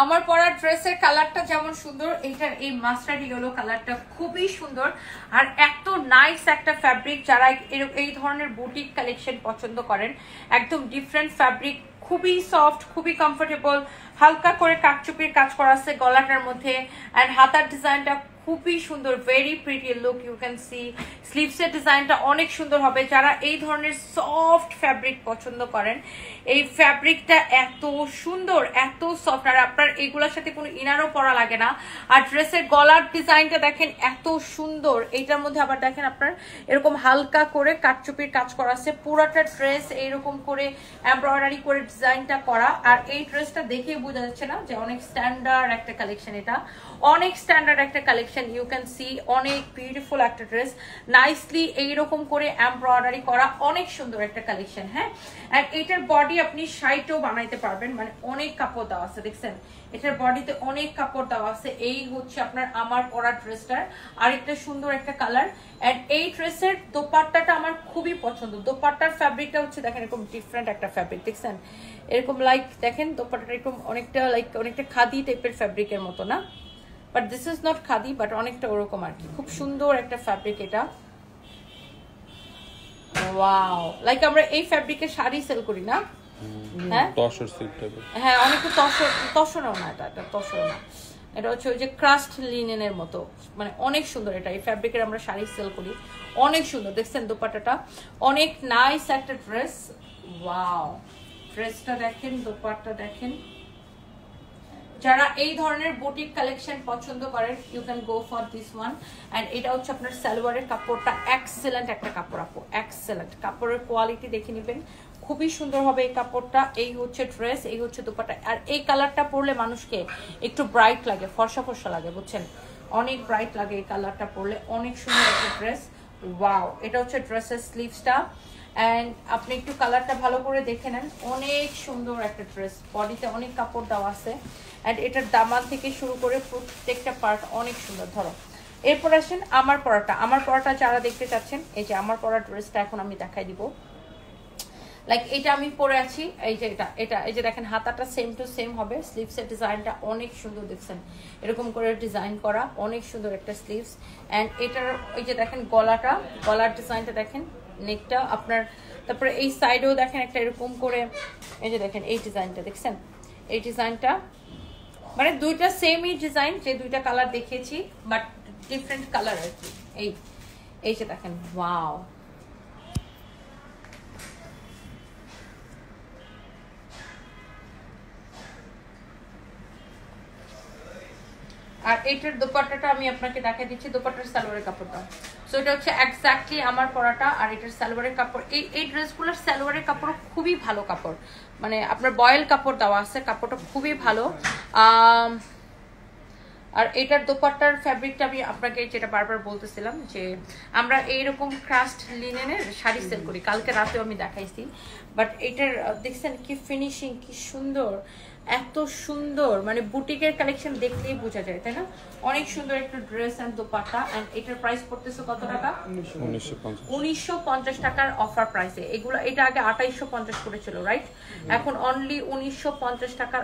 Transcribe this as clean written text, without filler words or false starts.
আমার পরা ড্রেসের কালারটা যেমন সুন্দর, এইটার এই মাস্টার্ড ইয়েলো কালারটা খুবই সুন্দর। আর এত নাইস একটা ফ্যাব্রিক, যারা এই ধরনের বুটিক কালেকশন পছন্দ করেন, একদম ডিফারেন্ট ফ্যাব্রিক, খুবই সফট, খুবই কমফোর্টেবল, হালকা করে কাটচুপির কাজ করা আছে গলাটার মধ্যে। অ্যান্ড হাতার ডিজাইনটা খুবই সুন্দর, very pretty look you can see. স্লিভসের ডিজাইনটা অনেক সুন্দর হবে। যারা এই ধরনের সফট ফ্যাব্রিক পছন্দ করেন, এই ফ্যাব্রিকটা এত সুন্দর, এত সফট, আর আপনার এগুলোর সাথে কোনো ইনারও পরা লাগে না। আর ড্রেসের গলার ডিজাইনটা দেখেন এত সুন্দর। এইটার মধ্যে আবার দেখেন আপনার এরকম হালকা করে কাটচুপির কাজ করা আছে। পুরোটা ড্রেস এইরকম করে এমব্রয়ডারি করে ডিজাইনটা করা। আর এই ড্রেসটা দেখেই বোঝা যাচ্ছে না যে অনেক স্ট্যান্ডার্ড একটা কালেকশন। এটা অনেক স্ট্যান্ডার্ড একটা কালেকশন, ইউ ক্যান সি। অনেক বিউটিফুল একটা ড্রেস, নাইসলি এইরকম করে এমব্রয়ডারি করা, অনেক সুন্দর একটা কালেকশন। হ্যাঁ, আর এটার বডি আপনি শাইটও বানাইতে পারবেন, মানে অনেক কাপড় দেওয়া আছে, দেখছেন এটার বডিতে অনেক কাপড় দেওয়া আছে। এই হচ্ছে আপনার আমার পরা ড্রেসটার আরেকটা সুন্দর একটা কালার। এন্ড এই ড্রেসের দোপাট্টাটা আমার খুবই পছন্দ। দোপাট্টার ফ্যাব্রিকটা হচ্ছে দেখেন এরকম ডিফারেন্ট একটা ফ্যাব্রিক, দেখছেন এরকম লাইক দেখেন দোপাট্টাটা এরকম অনেকটা লাইক অনেকটা খাদি টাইপের ফ্যাব্রিকের মতো না, but this is not khadi, but অনেকটা ওরকম আর কি। খুব সুন্দর একটা ফ্যাব্রিক এটা। ওয়াও, লাইক আমরা এই ফ্যাব্রিকের শাড়ি সেল করি না? হ্যাঁ, তসর সিল্ক টাইপের। হ্যাঁ, অনেকটা তসরও না, এটা তসর না, এটা হচ্ছে ওই যে ক্রাস্ট লিনেনের মতো, মানে অনেক সুন্দর। এটা এই ফ্যাব্রিকের আমরা শাড়ি সেল করি, অনেক সুন্দর। দেখছেন দোপাট্টাটা অনেক নাইস একটা ড্রেস। ওয়াও, ড্রেসটা দেখেন, দোপাট্টা দেখেন। যারা এই ধরনের বুটিক কালেকশন পছন্দ করেন, you can go for this one. And এটা হচ্ছে আপনার সালোয়ারের কাপড়টা, এক্সেলেন্ট একটা কাপড় আপু, এক্সেলেন্ট কাপড়ের কোয়ালিটি দেখে নেবেন, খুবই সুন্দর হবে এই কাপড়টা। এই হচ্ছে ড্রেস, এই হচ্ছে দোপাট্টা। আর এই কালারটা পরলে মানুষকে একটু ব্রাইট লাগে, ফর্সা ফর্সা লাগে, বুঝছেন, অনেক ব্রাইট লাগে এই কালারটা পরলে। অনেক সুন্দর একটা ড্রেস। ওয়াও, এটা হচ্ছে ড্রেসের স্লিভসটা। অ্যান্ড আপনি একটু কালারটা ভালো করে দেখে নেন, অনেক সুন্দর একটা ড্রেস, বডিতে অনেক কাপড় দেওয়া আছে। অ্যান্ড এটার দামান থেকে শুরু করে প্রত্যেকটা পার্ট অনেক সুন্দর। ধরো এরপর আসেন আমার পরাটা। আমার পরাটা যারা দেখতে চাচ্ছেন, এই যে আমার পরা ড্রেসটা এখন আমি দেখাই দিব। লাইক এটা আমি পরে আছি, এই যে এটা এই যে দেখেন হাতাটা সেম টু সেম হবে। স্লিভসের ডিজাইনটা অনেক সুন্দর, দেখছেন এরকম করে ডিজাইন করা, অনেক সুন্দর একটা স্লিভস। অ্যান্ড এটার এই যে দেখেন গলার ডিজাইনটা দেখেন, নেকটা আপনার, তারপরে এই সাইডেও দেখেন একটা এরকম করে, এই যে দেখেন এই ডিজাইনটা দেখছেন, এই ডিজাইনটা মানে দুইটা সেমই ডিজাইন, যে দুইটা কালার দেখিয়েছি বাট ডিফারেন্ট কালার আর কি। এই যে দেখেন, ওয়াও, আর এইটার দোপাট্টাটা আমি আপনাকে দেখাই দিচ্ছি, দোপাট্টার সালোয়ারের কাপড়টা। সো এটা হচ্ছে এক্স্যাক্টলি আমার পরাটা, আর এটার সালোয়ারের কাপড়। এই ড্রেসগুলোর সালোয়ারের কাপড় খুবই ভালো কাপড়, মানে আপনার বয়েল কাপড় দেওয়া আছে, কাপড়টা খুবই ভালো। আর এটার দোপাট্টার ফ্যাব্রিকটা আমি আপনাকে যেটা বারবার বলতেছিলাম, যে আমরা এইরকম ক্রাস্ট লিনেনের শাড়ি সেল করি, কালকে রাতেও আমি দেখাইছি। বাট এটার দেখছেন কি ফিনিশিং, কি সুন্দর, এত সুন্দর, মানে বুটিকের কালেকশন দেখলেই বোঝা যায়, তাই না? অনেক সুন্দর একটা ড্রেস অ্যান্ড দোপাট্টা। অ্যান্ড এটার প্রাইস পড়তেছে কত টাকা? 1950 টাকার অফার প্রাইসে এগুলো। এটা আগে 2850 করেছিল, রাইট? এখন অনলি 1950 টাকার